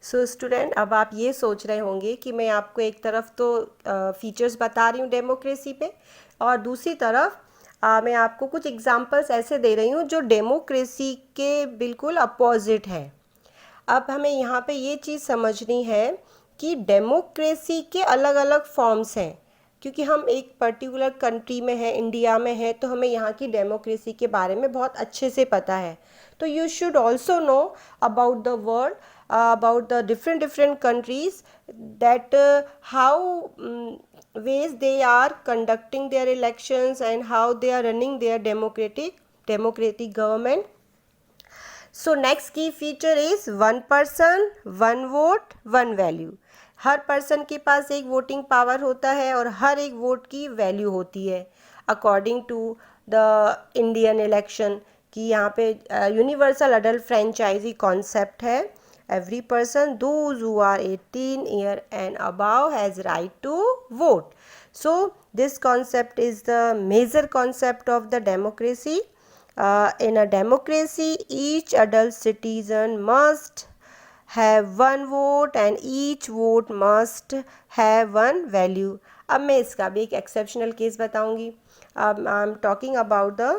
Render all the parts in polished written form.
So student, अब आप ये सोच रहे होंगे कि मैं आपको एक तरफ तो फीचर्स बता रही हूँ डेमोक्रेसी पे, और दूसरी तरफ मैं आपको कुछ एग्जांपल्स ऐसे दे रही हूँ जो डेमोक्रेसी के बिल्कुल अपोजिट है। अब हमें यहाँ पे ये चीज़ समझनी है कि डेमोक्रेसी के अलग अलग फॉर्म्स हैं, क्योंकि हम एक पर्टिकुलर कंट्री में हैं, इंडिया में हैं, तो हमें यहाँ की डेमोक्रेसी के बारे में बहुत अच्छे से पता है। तो you should also know about the world, about the different countries, that how ways they are conducting their elections and how they are running their democratic government. So next key feature is one person one vote one value. Her person के पास एक voting power होता है और हर एक vote की value होती है according to the Indian election, कि यहाँ पे यूनिवर्सल अडल्ट फ्रेंचाइजी कॉन्सेप्ट है। Every person those who are 18 year and above has right to vote. So this concept is the major concept of the democracy. In a democracy, each adult citizen must have one vote and each vote must have one value. अब मैं इसका भी एक exceptional case बताऊंगी. अब I am talking about the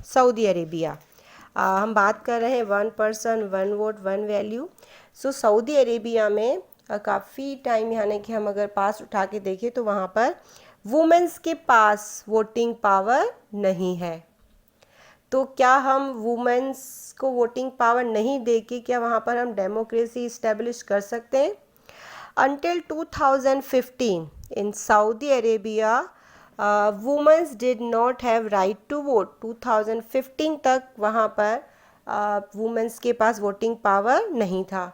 Saudi Arabia. हम बात कर रहे हैं one person one vote one value. So Saudi Arabia में काफ़ी टाइम, यानी कि हम अगर पास उठा के देखें तो वहाँ पर वुमेंस के पास वोटिंग पावर नहीं है. तो क्या हम वुमेंस को वोटिंग पावर नहीं दे के क्या वहाँ पर हम डेमोक्रेसी इस्टेब्लिश कर सकते हैं? Until 2015 in Saudi Arabia, women did not have right to vote. 2015 तक वहाँ पर वुमेंस के पास वोटिंग पावर नहीं था,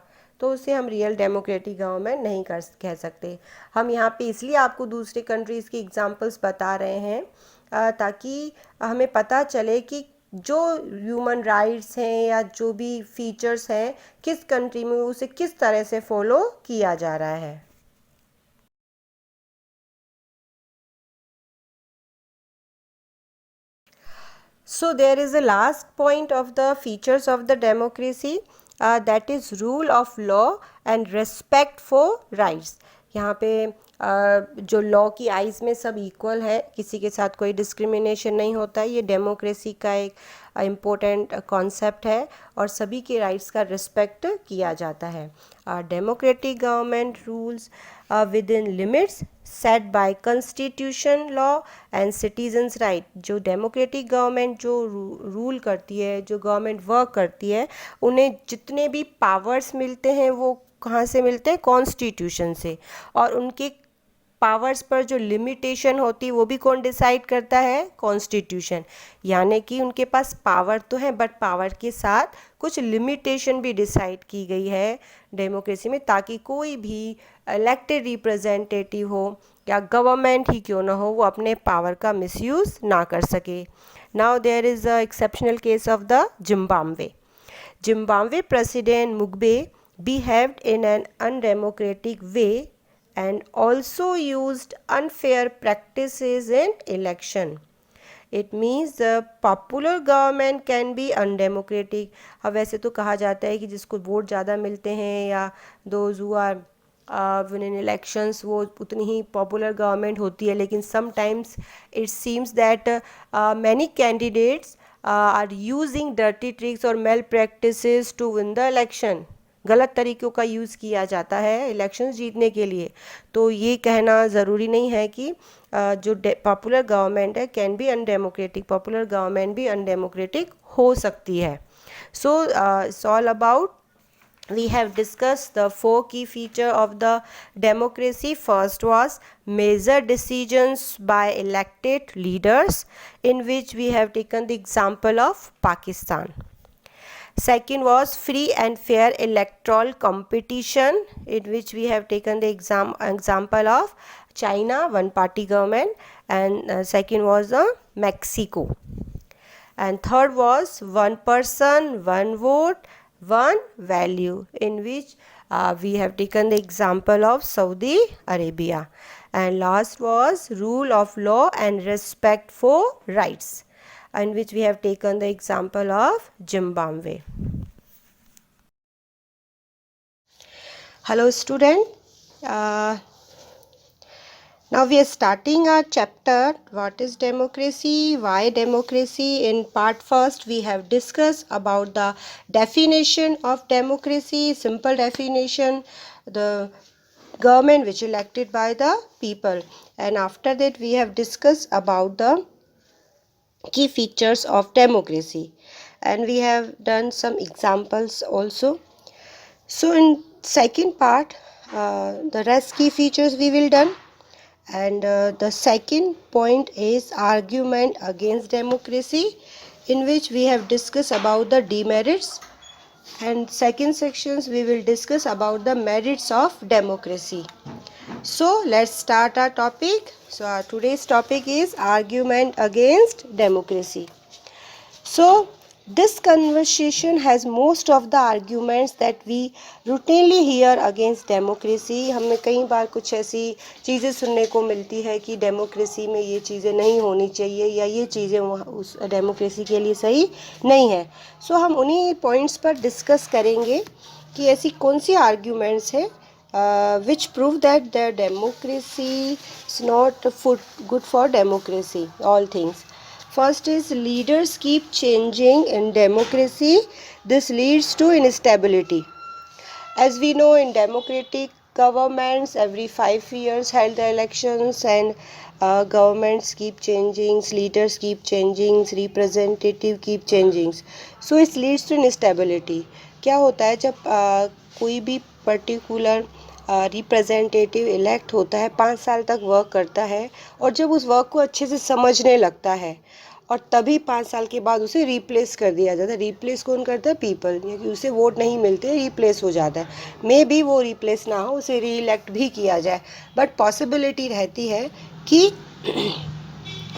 तो उसे हम रियल डेमोक्रेटिक गवर्नमेंट नहीं कह सकते. हम यहाँ पे इसलिए आपको दूसरे कंट्रीज़ की एग्जांपल्स बता रहे हैं ताकि हमें पता चले कि जो ह्यूमन राइट्स हैं या जो भी फीचर्स हैं किस कंट्री में उसे किस तरह से फॉलो किया जा रहा है. So there is a last point of the features of the democracy, that is rule of law and respect for rights. यहाँ पे जो लॉ की आइज़ में सब इक्वल है, किसी के साथ कोई डिस्क्रिमिनेशन नहीं होता है, ये डेमोक्रेसी का एक इम्पोर्टेंट कॉन्सेप्ट है और सभी के राइट्स का रिस्पेक्ट किया जाता है. Democratic government rules with in limits set bye constitution law and citizens right. जो डेमोक्रेटिक गवर्नमेंट जो रूल करती है, जो गवर्नमेंट वर्क करती है, उन्हें जितने भी पावर्स मिलते हैं वो कहाँ से मिलते हैं? कॉन्स्टिट्यूशन से. और उनके पावर्स पर जो लिमिटेशन होती है वो भी कौन डिसाइड करता है? कॉन्स्टिट्यूशन. यानी कि उनके पास पावर तो है बट पावर के साथ कुछ लिमिटेशन भी डिसाइड की गई है डेमोक्रेसी में, ताकि कोई भी इलेक्टेड रिप्रेजेंटेटिव हो या गवर्नमेंट ही क्यों ना हो वो अपने पावर का मिसयूज़ ना कर सके. Now there is a exceptional case of the Zimbabwe. Zimbabwe President Mugabe behaved in an undemocratic way and also used unfair practices in election. It means the popular government can be undemocratic. अब वैसे तो कहा जाता है कि जिसको vote ज़्यादा मिलते हैं या those who are win elections वो उतनी ही पॉपुलर गवर्नमेंट होती है, लेकिन sometimes it seems that many candidates are using dirty tricks और malpractices to win the election. गलत तरीक़ों का यूज़ किया जाता है इलेक्शंस जीतने के लिए. तो ये कहना ज़रूरी नहीं है कि जो पॉपुलर गवर्नमेंट है can be undemocratic. Popular government भी अनडेमोक्रेटिक हो सकती है. So it's all about, we have discussed the 4 key feature of the democracy. First was major decisions by elected leaders, in which we have taken the example of Pakistan. Second was free and fair electoral competition, in which we have taken the example of China, one party government, and second was Mexico. And third was one person one vote one value, in which we have taken the example of Saudi Arabia. And last was rule of law and respect for rights, in which we have taken the example of Zimbabwe. Hello student. Uh, Now we are starting our chapter what is democracy, why democracy. In part first we have discussed about the definition of democracy, simple definition, the government which elected by the people, and after that we have discussed about the key features of democracy, and we have done some examples also. So in second part the rest key features we will done, and the second point is argument against democracy, in which we have discussed about the demerits, and second sections we will discuss about the merits of democracy. So let's start our topic. So our today's topic is argument against democracy. So this conversation has most of the arguments that we routinely hear against democracy. हमें कई बार कुछ ऐसी चीज़ें सुनने को मिलती है कि डेमोक्रेसी में ये चीज़ें नहीं होनी चाहिए या ये चीज़ें उस डेमोक्रेसी के लिए सही नहीं है. सो हम उन्हीं पॉइंट्स पर डिस्कस करेंगे कि ऐसी कौन सी आर्ग्यूमेंट्स हैं which prove that the democracy is not good for democracy, all things. First is leaders keep changing in democracy. This leads to instability. As we know, in democratic governments, every 5 years held the elections, and governments keep changing, leaders keep changing, representative keep changing. So it leads to instability. क्या होता है जब कोई भी particular representative elect होता है, 5 साल तक वर्क करता है, और जब उस वर्क को अच्छे से समझने लगता है और तभी 5 साल के बाद उसे रिप्लेस कर दिया जाता है. रिप्लेस कौन करता है? पीपल. क्योंकि उसे वोट नहीं मिलते, रिप्लेस हो जाता है. मे बी वो रिप्लेस ना हो, उसे री इलेक्ट भी किया जाए, बट पॉसिबिलिटी रहती है कि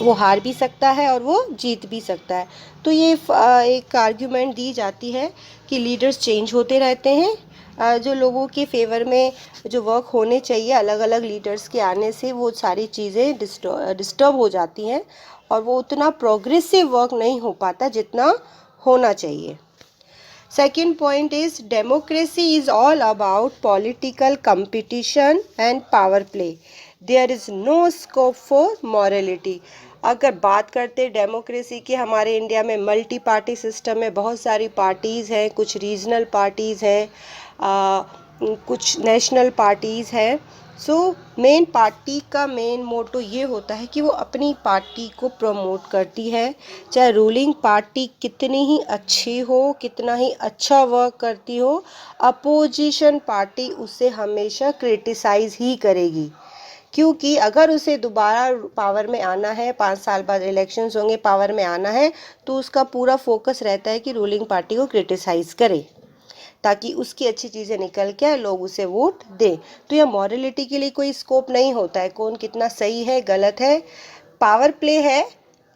वो हार भी सकता है और वो जीत भी सकता है. तो ये एक आर्ग्यूमेंट दी जाती है कि लीडर्स चेंज होते रहते हैं. जो लोगों के फेवर में जो वर्क होने चाहिए, अलग अलग लीडर्स के आने से वो सारी चीज़ें डिस्टर्ब हो जाती हैं और वो उतना प्रोग्रेसिव वर्क नहीं हो पाता जितना होना चाहिए. Second point is democracy is all about political competition and power play. There is no scope for morality. अगर बात करते हैं डेमोक्रेसी की, हमारे इंडिया में मल्टी पार्टी सिस्टम में बहुत सारी पार्टीज़ हैं, कुछ रीजनल पार्टीज़ हैं, कुछ नेशनल पार्टीज़ हैं. सो मेन पार्टी का मेन मोटो ये होता है कि वो अपनी पार्टी को प्रमोट करती है. चाहे रूलिंग पार्टी कितनी ही अच्छी हो, कितना ही अच्छा वर्क करती हो, अपोजिशन पार्टी उसे हमेशा क्रिटिसाइज़ ही करेगी. क्योंकि अगर उसे दोबारा पावर में आना है, 5 साल बाद इलेक्शंस होंगे, पावर में आना है, तो उसका पूरा फोकस रहता है कि रूलिंग पार्टी को क्रिटिसाइज़ करे ताकि उसकी अच्छी चीज़ें निकल के लोग उसे वोट दें. तो यह मॉरलिटी के लिए कोई स्कोप नहीं होता है, कौन कितना सही है गलत है. पावर प्ले है,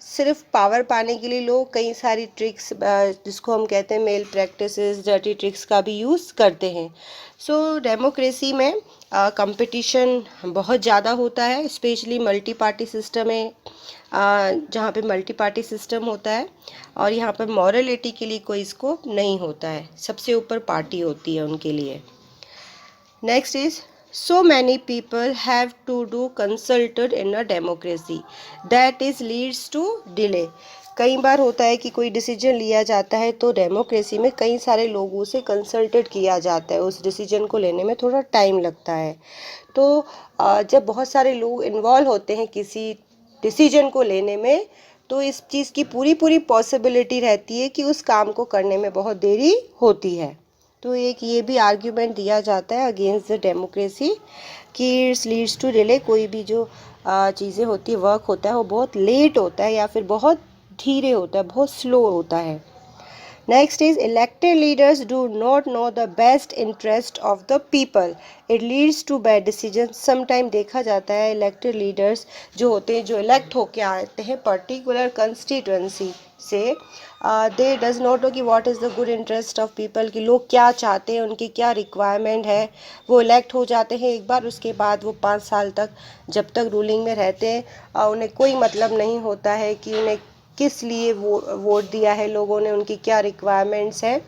सिर्फ पावर पाने के लिए लोग कई सारी ट्रिक्स, जिसको हम कहते हैं मेल प्रैक्टिसेस, डर्टी ट्रिक्स का भी यूज़ करते हैं. सो डेमोक्रेसी में कंपटीशन बहुत ज़्यादा होता है, स्पेशली मल्टी पार्टी सिस्टम में, जहाँ पे मल्टी पार्टी सिस्टम होता है, और यहाँ पर मॉरलिटी के लिए कोई स्कोप नहीं होता है, सबसे ऊपर पार्टी होती है उनके लिए. Next is so many people have to do consulted in a democracy that is leads to delay. कई बार होता है कि कोई डिसीजन लिया जाता है तो डेमोक्रेसी में कई सारे लोगों से कंसल्टेड किया जाता है, उस डिसीजन को लेने में थोड़ा टाइम लगता है. तो जब बहुत सारे लोग इन्वॉल्व होते हैं किसी डिसीजन को लेने में, तो इस चीज़ की पूरी पॉसिबिलिटी रहती है कि उस काम को करने में बहुत देरी होती है. तो एक ये भी आर्ग्यूमेंट दिया जाता है अगेंस्ट द डेमोक्रेसी कि इट्स लीड्स टू डिले. कोई भी जो चीज़ें होती है, वर्क होता है, वो बहुत लेट होता है या फिर बहुत धीरे होता है, बहुत स्लो होता है. Next is elected leaders do not know the best interest of the people. It leads to bad decision. Sometime देखा जाता है इलेक्टेड लीडर्स जो होते हैं, जो इलेक्ट होके आते हैं पर्टिकुलर कंस्टिट्यूएंसी से, दे डज नॉट नो कि what is the good interest of people, कि लोग क्या चाहते हैं, उनकी क्या रिक्वायरमेंट है. वो इलेक्ट हो जाते हैं एक बार, उसके बाद वो 5 साल तक जब तक रूलिंग में रहते हैं उन्हें कोई मतलब नहीं होता है कि उन्हें किस लिए वोट दिया है लोगों ने, उनकी क्या रिक्वायरमेंट्स हैं.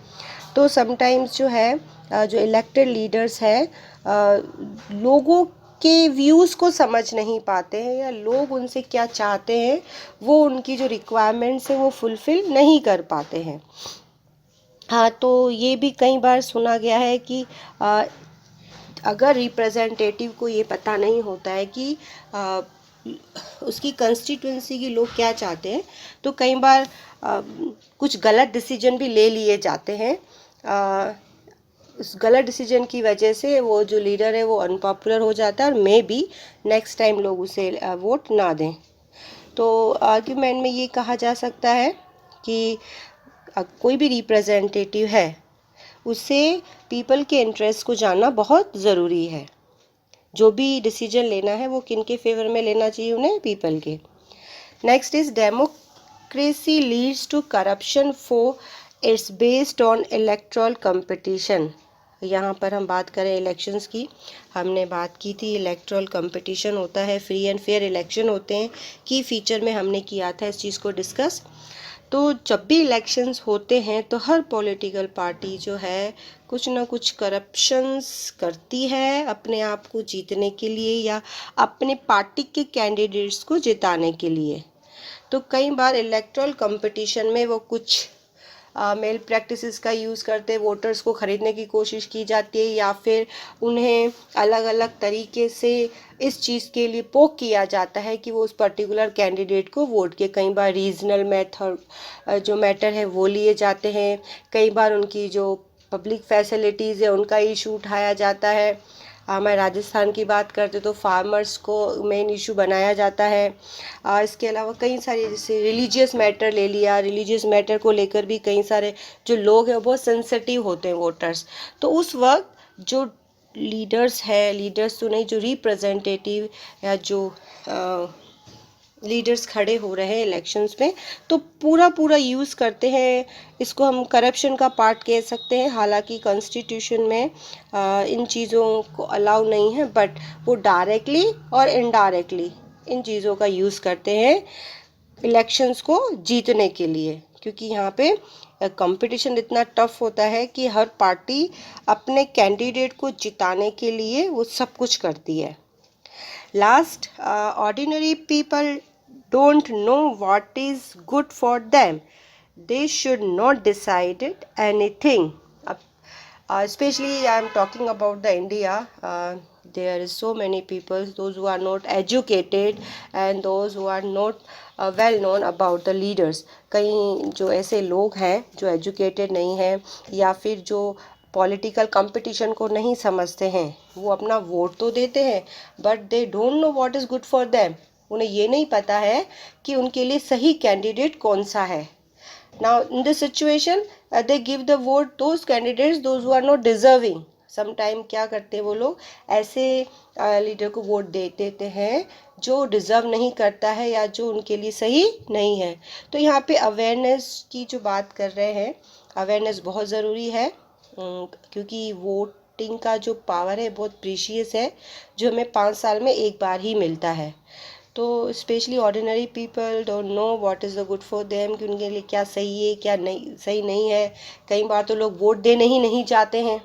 तो समटाइम्स जो है जो इलेक्टेड लीडर्स हैं लोगों के व्यूज़ को समझ नहीं पाते हैं, या लोग उनसे क्या चाहते हैं वो उनकी जो रिक्वायरमेंट्स है वो फुलफ़िल नहीं कर पाते हैं। हाँ, तो ये भी कई बार सुना गया है कि अगर रिप्रेजेंटेटिव को ये पता नहीं होता है कि उसकी कंस्टिट्यूंसी के लोग क्या चाहते हैं, तो कई बार कुछ गलत डिसीजन भी ले लिए जाते हैं। उस गलत डिसीजन की वजह से वो जो लीडर है वो अनपॉपुलर हो जाता है, और मे बी नेक्स्ट टाइम लोग उसे वोट ना दें। तो आर्ग्यूमेंट में ये कहा जा सकता है कि कोई भी रिप्रेजेंटेटिव है उसे पीपल के इंटरेस्ट को जानना बहुत ज़रूरी है। जो भी डिसीजन लेना है वो किन के फेवर में लेना चाहिए, उन्हें पीपल के। Next is democracy leads to corruption for its based on electoral competition. यहाँ पर हम बात करें इलेक्शंस की, हमने बात की थी इलेक्टोरल कंपटीशन होता है, फ्री एंड फेयर इलेक्शन होते हैं, की फीचर में हमने किया था इस चीज़ को डिस्कस। तो जब भी इलेक्शंस होते हैं तो हर पॉलिटिकल पार्टी जो है कुछ ना कुछ करप्शंस करती है अपने आप को जीतने के लिए या अपने पार्टी के कैंडिडेट्स को जिताने के लिए। तो कई बार इलेक्टोरल कंपटीशन में वो कुछ मेल प्रैक्टिसेस का यूज़ करते वोटर्स को ख़रीदने की कोशिश की जाती है, या फिर उन्हें अलग अलग तरीके से इस चीज़ के लिए पोक किया जाता है कि वो उस पर्टिकुलर कैंडिडेट को वोट के। कई बार रीजनल मैथड जो मैटर है वो लिए जाते हैं, कई बार उनकी जो पब्लिक फैसिलिटीज़ है उनका इशू उठाया जाता है। मैं राजस्थान की बात करते तो फार्मर्स को मेन इशू बनाया जाता है। इसके अलावा कई सारे जैसे रिलीजियस मैटर ले लिया, रिलीजियस मैटर को लेकर भी कई सारे जो लोग हैं वो बहुत सेंसिटिव होते हैं वोटर्स। तो उस वक्त जो लीडर्स है, लीडर्स तो नहीं, जो रिप्रेजेंटेटिव या जो लीडर्स खड़े हो रहे हैं इलेक्शंस में, तो पूरा यूज़ करते हैं। इसको हम करप्शन का पार्ट कह सकते हैं। हालांकि कॉन्स्टिट्यूशन में इन चीज़ों को अलाउ नहीं है, बट वो डायरेक्टली और इनडायरेक्टली इन चीज़ों का यूज़ करते हैं इलेक्शंस को जीतने के लिए, क्योंकि यहाँ पे कंपटीशन इतना टफ होता है कि हर पार्टी अपने कैंडिडेट को जिताने के लिए वो सब कुछ करती है। Last, ordinary people don't know what is good for them. They should not decide it anything. Especially I am talking about the India. There is so many people, those who are not educated and those who are not well known about the leaders. कई जो ऐसे लोग हैं जो educated नहीं हैं या फिर जो पॉलिटिकल कंपटीशन को नहीं समझते हैं, वो अपना वोट तो देते हैं but they don't know what is good for them. उन्हें ये नहीं पता है कि उनके लिए सही कैंडिडेट कौन सा है। Now in this situation they give the vote those candidates those who are not deserving. Sometime क्या करते हैं वो लोग, ऐसे लीडर को वोट दे देते हैं जो डिज़र्व नहीं करता है या जो उनके लिए सही नहीं है। तो यहाँ पे अवेयरनेस की जो बात कर रहे हैं, अवेयरनेस बहुत ज़रूरी है, क्योंकि वोटिंग का जो पावर है बहुत प्रीशियस है, जो हमें 5 साल में एक बार ही मिलता है। तो specially ordinary people don't know what is the good for them, कि उनके लिए क्या सही है क्या नहीं सही नहीं है। कई बार तो लोग वोट देने ही नहीं चाहते हैं,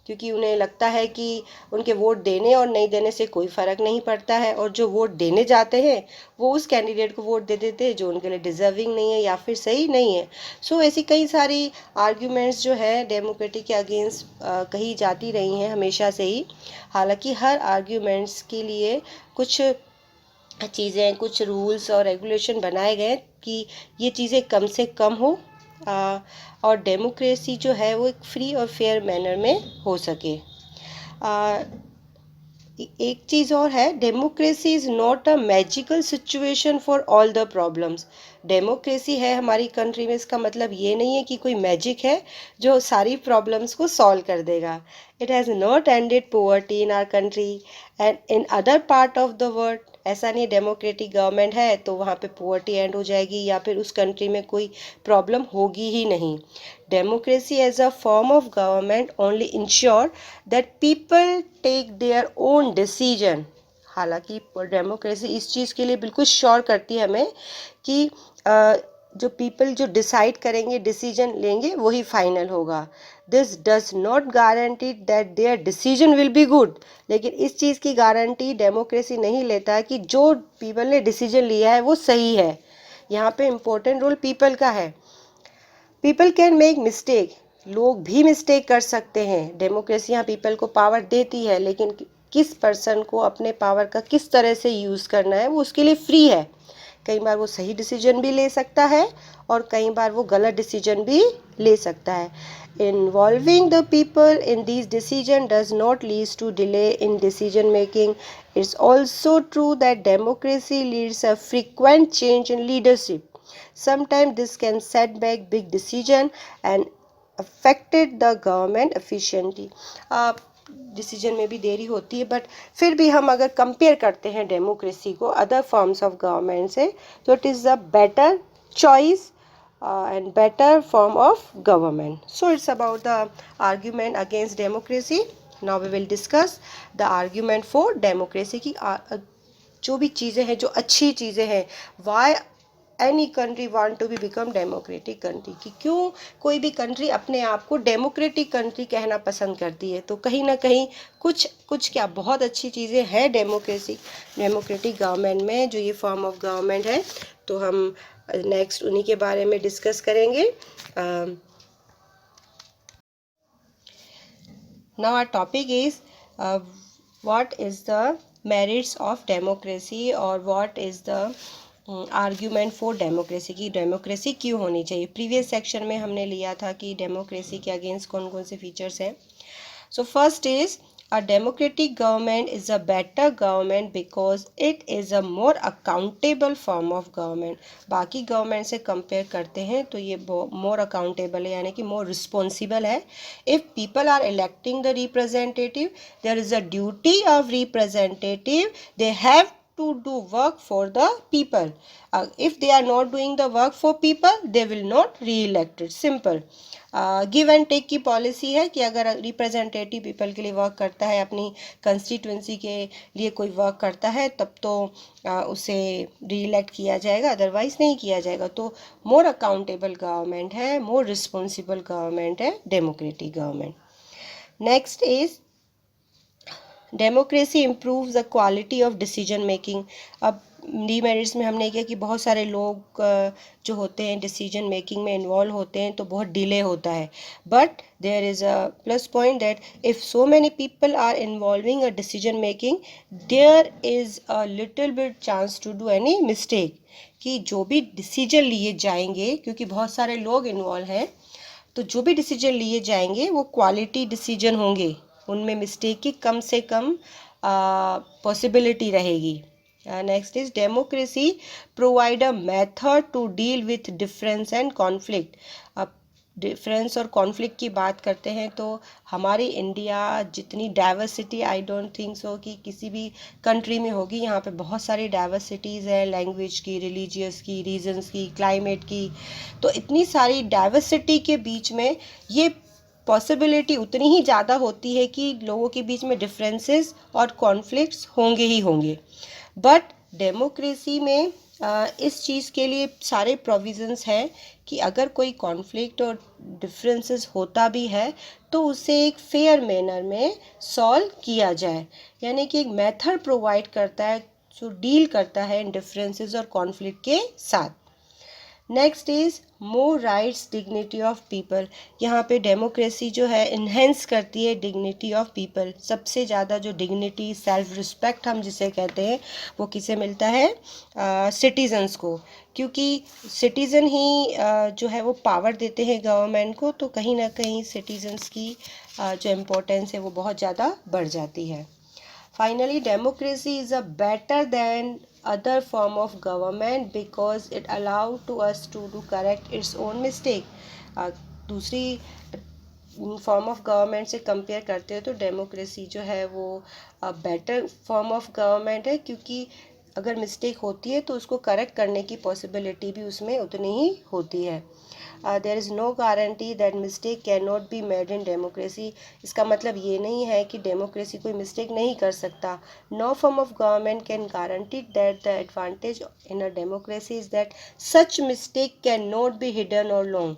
क्योंकि उन्हें लगता है कि उनके वोट देने और नहीं देने से कोई फ़र्क नहीं पड़ता है, और जो वोट देने जाते हैं वो उस कैंडिडेट को वोट दे देते हैं जो उनके लिए डिज़र्विंग नहीं है या फिर सही नहीं है। सो ऐसी कई सारी आर्ग्यूमेंट्स जो है डेमोक्रेसी के अगेंस्ट कही जाती रही हैं हमेशा से ही। हालांकि हर आर्ग्यूमेंट्स के लिए कुछ चीज़ें, कुछ रूल्स और रेगुलेशन बनाए गए कि ये चीज़ें कम से कम हो और डेमोक्रेसी जो है वो एक फ्री और फेयर मैनर में हो सके। एक चीज़ और है, democracy is not a magical situation for all the problems. Democracy है हमारी कंट्री में, इसका मतलब ये नहीं है कि कोई मैजिक है जो सारी प्रॉब्लम्स को सॉल्व कर देगा। It has not ended poverty in our country and in other part of the world. ऐसा नहीं डेमोक्रेटिक गवर्नमेंट है तो वहाँ पे पोवर्टी एंड हो जाएगी या फिर उस कंट्री में कोई प्रॉब्लम होगी ही नहीं। Democracy as a form of government only ensure that people take their own decision. हालांकि डेमोक्रेसी इस चीज़ के लिए बिल्कुल श्योर करती है हमें कि जो पीपल जो डिसाइड करेंगे, डिसीजन लेंगे, वही फाइनल होगा. This does not guarantee that there decision will be good. लेकिन इस चीज़ की गारंटी डेमोक्रेसी नहीं लेता कि जो पीपल ने डिसीजन लिया है वो सही है. यहाँ पे इम्पोर्टेंट रोल पीपल का है. People can make mistake. लोग भी मिस्टेक कर सकते हैं. डेमोक्रेसी यहाँ पीपल को पावर देती है, लेकिन किस पर्सन को अपने पावर का किस तरह से यूज़ करना है वो उसके लिए फ्री है. कई बार वो सही डिसीजन भी ले सकता है और कई बार वो गलत डिसीजन भी ले सकता है. Involving the people in this decision does not lead to delay in decision making. It's also true that democracy leads a frequent change in leadership. Sometimes this can set back big decision and affected the government efficiently. Decision में भी देरी होती है, but फिर भी हम अगर compare करते हैं डेमोक्रेसी को अदर फॉर्म्स ऑफ गवर्नमेंट से, तो it is the better choice and better form of government. So it's about the argument against democracy. Now we will discuss the argument for democracy की जो भी चीज़ें हैं, जो अच्छी चीज़ें हैं. Why any country want to be become democratic country, कि क्यों कोई भी कंट्री अपने आप को डेमोक्रेटिक कंट्री कहना पसंद करती है. तो कहीं ना कहीं कुछ क्या बहुत अच्छी चीज़ें हैं डेमोक्रेटिक गवर्नमेंट में, जो ये फॉर्म ऑफ गवर्नमेंट है. तो हम नेक्स्ट उन्हीं के बारे में डिस्कस करेंगे. Now our topic is what is the merits of democracy और what is the argument for democracy, की डेमोक्रेसी क्यों होनी चाहिए. प्रीवियस सेक्शन में हमने लिया था कि डेमोक्रेसी के अगेंस्ट कौन कौन से फीचर्स हैं. So first is a democratic government is a better government because it is a more accountable form of government. बाकी गवर्नमेंट से कंपेयर करते हैं तो ये मोर अकाउंटेबल है, यानी कि मोर रिस्पॉन्सिबल है. If people are electing the representative, there is a duty of representative. They have to do work for the people. If they are not doing the work for people, they will not re-elected. Simple. Give and take की policy है कि अगर representative people के लिए work करता है, अपनी constituency के लिए कोई वर्क करता है, तब तो उसे री इलेक्ट किया जाएगा, अदरवाइज नहीं किया जाएगा. तो मोर अकाउंटेबल गवर्नमेंट है, मोर रिस्पॉन्सिबल गवर्नमेंट है democratic government. Next is democracy improves the quality of decision making. अब डीमेरिट्स में हमने किया कि बहुत सारे लोग जो होते हैं डिसीजन मेकिंग में इन्वॉल्व होते हैं तो बहुत डिले होता है. But there is a plus point that if so many people are involving a decision making, there is a little bit chance to do any mistake. कि जो भी डिसीजन लिए जाएंगे, क्योंकि बहुत सारे लोग इन्वॉल्व हैं, तो जो भी डिसीजन लिए जाएंगे वो क्वालिटी डिसीजन होंगे, उनमें मिस्टेक की कम से कम पॉसिबिलिटी रहेगी. Next is democracy provide a method to deal with difference and conflict. अब डिफरेंस और कॉन्फ्लिक्ट की बात करते हैं तो हमारी इंडिया जितनी diversity, I don't think so कि किसी भी कंट्री में होगी. यहाँ पे बहुत सारी डाइवर्सिटीज़ है, लैंग्वेज की, रिलीजियस की, रीजन्स की, क्लाइमेट की. तो इतनी सारी डाइवर्सिटी के बीच में ये पॉसिबिलिटी उतनी ही ज़्यादा होती है कि लोगों के बीच में डिफरेंसेस और कॉन्फ्लिक्ट्स होंगे ही होंगे. बट डेमोक्रेसी में इस चीज़ के लिए सारे प्रोविज़न्स हैं कि अगर कोई कॉन्फ्लिक्ट और डिफरेंसेस होता भी है तो उसे एक फेयर मैनर में सॉल्व किया जाए, यानी कि एक मेथड प्रोवाइड करता है जो डील करता है इन डिफरेंसेस और कॉन्फ्लिक्ट के साथ. Next is more rights dignity of people. यहाँ पे डेमोक्रेसी जो है इन्हेंस करती है डिग्निटी ऑफ पीपल. सबसे ज़्यादा जो डिग्निटी, सेल्फ रिस्पेक्ट हम जिसे कहते हैं, वो किसे मिलता है? सिटीजन्स को. क्योंकि सिटीज़न ही जो है वो पावर देते हैं गवर्नमेंट को, तो कहीं ना कहीं सिटीजन्स की जो इम्पोर्टेंस है वो बहुत ज़्यादा बढ़ जाती है. Finally, democracy is a better than other form of government because it allows to us to correct its own mistake. दूसरी फॉर्म ऑफ गवर्नमेंट से कंपेयर करते हो तो डेमोक्रेसी जो है वो बेटर फॉर्म ऑफ गवर्नमेंट है, क्योंकि अगर मिस्टेक होती है तो उसको करेक्ट करने की पॉसिबिलिटी भी उसमें उतनी ही होती है। There is no guarantee that mistake can not be made in democracy. इसका मतलब ये नहीं है कि डेमोक्रेसी कोई मिस्टेक नहीं कर सकता। No form of government can guarantee that the advantage in a democracy is that such mistake can not be hidden और लॉन्ग।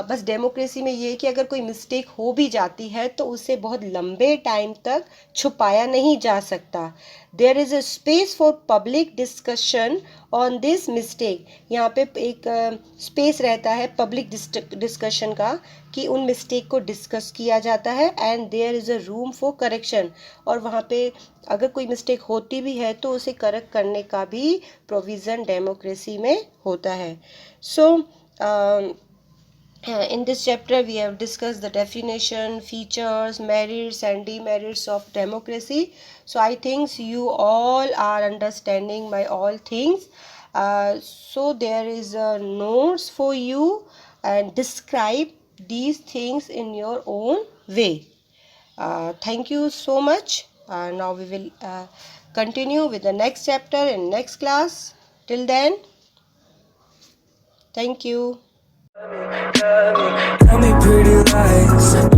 बस डेमोक्रेसी में ये है कि अगर कोई मिस्टेक हो भी जाती है तो उसे बहुत लंबे टाइम तक छुपाया नहीं जा सकता। There is a space for public discussion on this mistake. यहाँ पे एक स्पेस रहता है पब्लिक डिस्कशन का कि उन मिस्टेक को डिस्कस किया जाता है, and there is a room for correction. और वहाँ पे अगर कोई मिस्टेक होती भी है तो उसे करेक्ट करने का भी प्रोविज़न डेमोक्रेसी में होता है। सो in this chapter we have discussed the definition, features, merits and demerits of democracy. So I think you all are understanding my all things. So there is a notes for you, and describe these things in your own way. Thank you so much. Now we will continue with the next chapter in next class. Till then, thank you. Tell me pretty lies.